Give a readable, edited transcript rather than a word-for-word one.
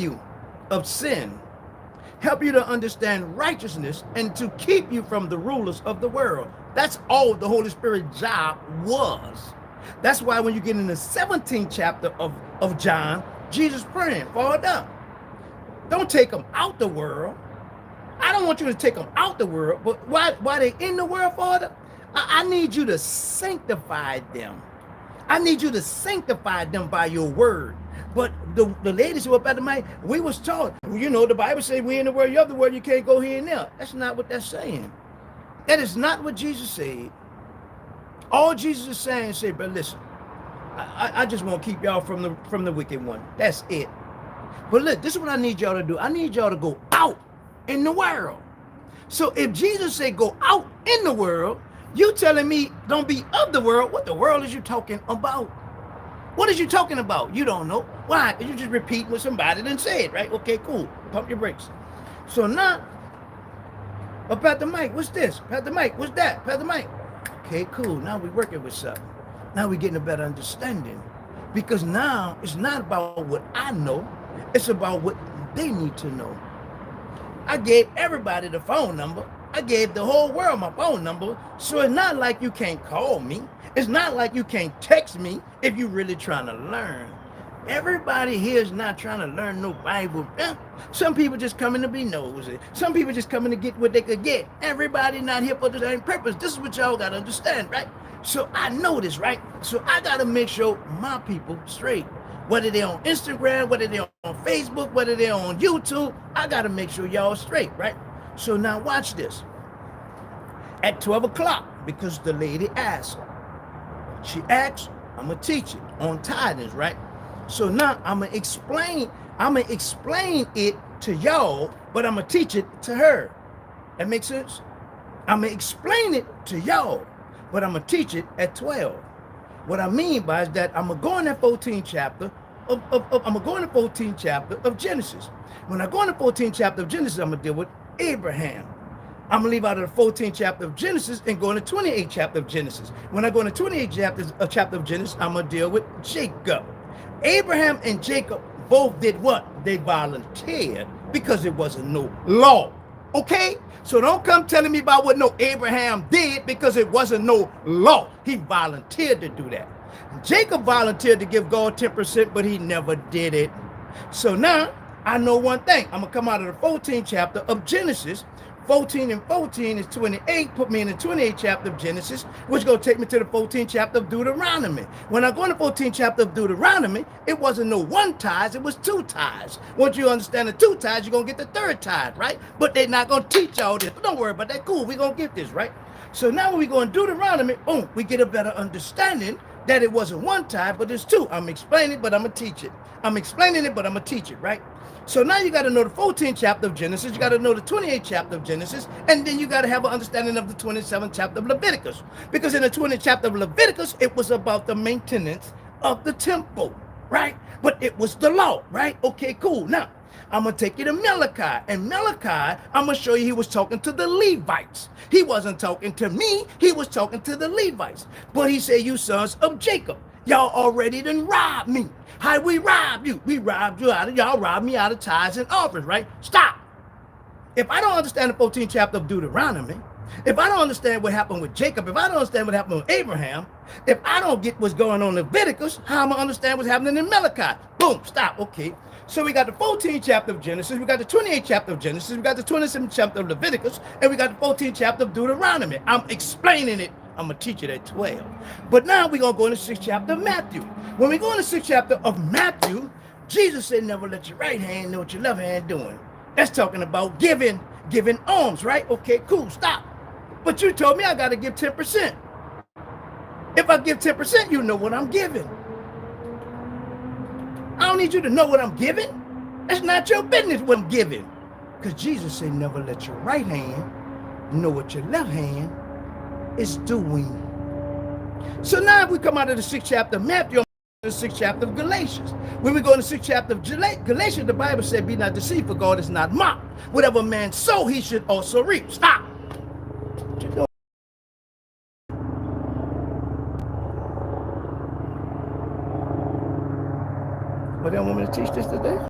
you of sin, help you to understand righteousness, and to keep you from the rulers of the world. That's all the Holy Spirit's job was. That's why when you get in the 17th chapter of John, Jesus praying, Father, don't take them out the world. I don't want you to take them out the world, but why they in the world, Father? I need you to sanctify them. I need you to sanctify them by your word. But the ladies who up at the mic, we was taught, you know, the Bible says we in the world, you of the world, you can't go here and there. That's not what that's saying. That is not what Jesus said. All Jesus is saying, say, but listen, I just want to keep y'all from the wicked one. That's it. But look, this is what I need y'all to do. I need y'all to go out in the world. So if Jesus said go out in the world, you telling me don't be of the world. What the world is you talking about? What is you talking about? You don't know. Why? You just repeat what somebody done said, right? Okay, cool. Pump your brakes. So now, up at the mic, what's this? Pat the mic, what's that? Pat the mic. Okay, cool. Now we're working with something. Now we're getting a better understanding. Because now it's not about what I know. It's about what they need to know. I gave everybody the phone number. I gave the whole world my phone number. So it's not like you can't call me. It's not like you can't text me if you're really trying to learn. Everybody here is not trying to learn no Bible. Some people just coming to be nosy. Some people just coming to get what they could get. Everybody not here for the same purpose. This is what y'all got to understand, right? So I know this, right? So I got to make sure my people straight. Whether they're on Instagram, whether they're on Facebook, whether they're on YouTube, I got to make sure y'all straight, right? So now watch this. At 12 o'clock, because the lady asked, she asked, I'm going to teach it on tithings, right? So now I'm going to explain it to y'all, but I'm going to teach it to her. That makes sense? I'm going to explain it to y'all, but I'm going to teach it at 12. What I mean by is that I'm going to go in that 14th chapter I'm going to go in the 14th chapter of Genesis. When I go in the 14th chapter of Genesis, I'm going to deal with Abraham. I'm going to leave out of the 14th chapter of Genesis and go in the 28th chapter of Genesis. When I go in the 28th chapter of Genesis, I'm going to deal with Jacob. Abraham and Jacob both did what? They volunteered because it wasn't no law. Okay? So don't come telling me about what no Abraham did because it wasn't no law. He volunteered to do that. Jacob volunteered to give God 10%, but he never did it. So now I know one thing. I'm going to come out of the 14th chapter of Genesis. 14 and 14 is 28. Put me in the 28th chapter of Genesis, which is going to take me to the 14th chapter of Deuteronomy. When I go in the 14th chapter of Deuteronomy, it wasn't no one tithe, it was two tithes. Once you understand the two tithes, you're going to get the third tithe, right? But they're not going to teach y'all this. But don't worry about that. Cool, we're going to get this, right? So now when we go in Deuteronomy, boom, we get a better understanding that it wasn't one tithe, but it's two. I'm explaining it, but I'm going to teach it. I'm explaining it, but I'm going to teach it, right? So now you got to know the 14th chapter of Genesis, you got to know the 28th chapter of Genesis, and then you got to have an understanding of the 27th chapter of Leviticus. Because in the 20th chapter of Leviticus, it was about the maintenance of the temple, right? But it was the law, right? Okay, cool. Now, I'm going to take you to Malachi. And Malachi, I'm going to show you he was talking to the Levites. He wasn't talking to me. He was talking to the Levites. But he said, you sons of Jacob, y'all already done robbed me. How we robbed you? We robbed you out of, y'all robbed me out of tithes and offerings, right? Stop. If I don't understand the 14th chapter of Deuteronomy, if I don't understand what happened with Jacob, if I don't understand what happened with Abraham, if I don't get what's going on in Leviticus, how am I understand what's happening in Malachi? Boom, stop, okay. So we got the 14th chapter of Genesis, we got the 28th chapter of Genesis, we got the 27th chapter of Leviticus, and we got the 14th chapter of Deuteronomy. I'm explaining it. I'm going to teach it at 12. But now we're going to go in the 6th chapter of Matthew. When we go in the 6th chapter of Matthew, Jesus said, never let your right hand know what your left hand doing. That's talking about giving alms, right? Okay, cool, stop. But you told me I got to give 10%. If I give 10%, you know what I'm giving. I don't need you to know what I'm giving. That's not your business what I'm giving. Because Jesus said, never let your right hand know what your left hand is doing. So now if we come out of the 6th chapter of Matthew, the 6th chapter of Galatians. When we go in the 6th chapter of Galatians, the Bible said, be not deceived, for God is not mocked. Whatever man sow, he should also reap. Stop. What you doing? Well, they don't want me to teach this today?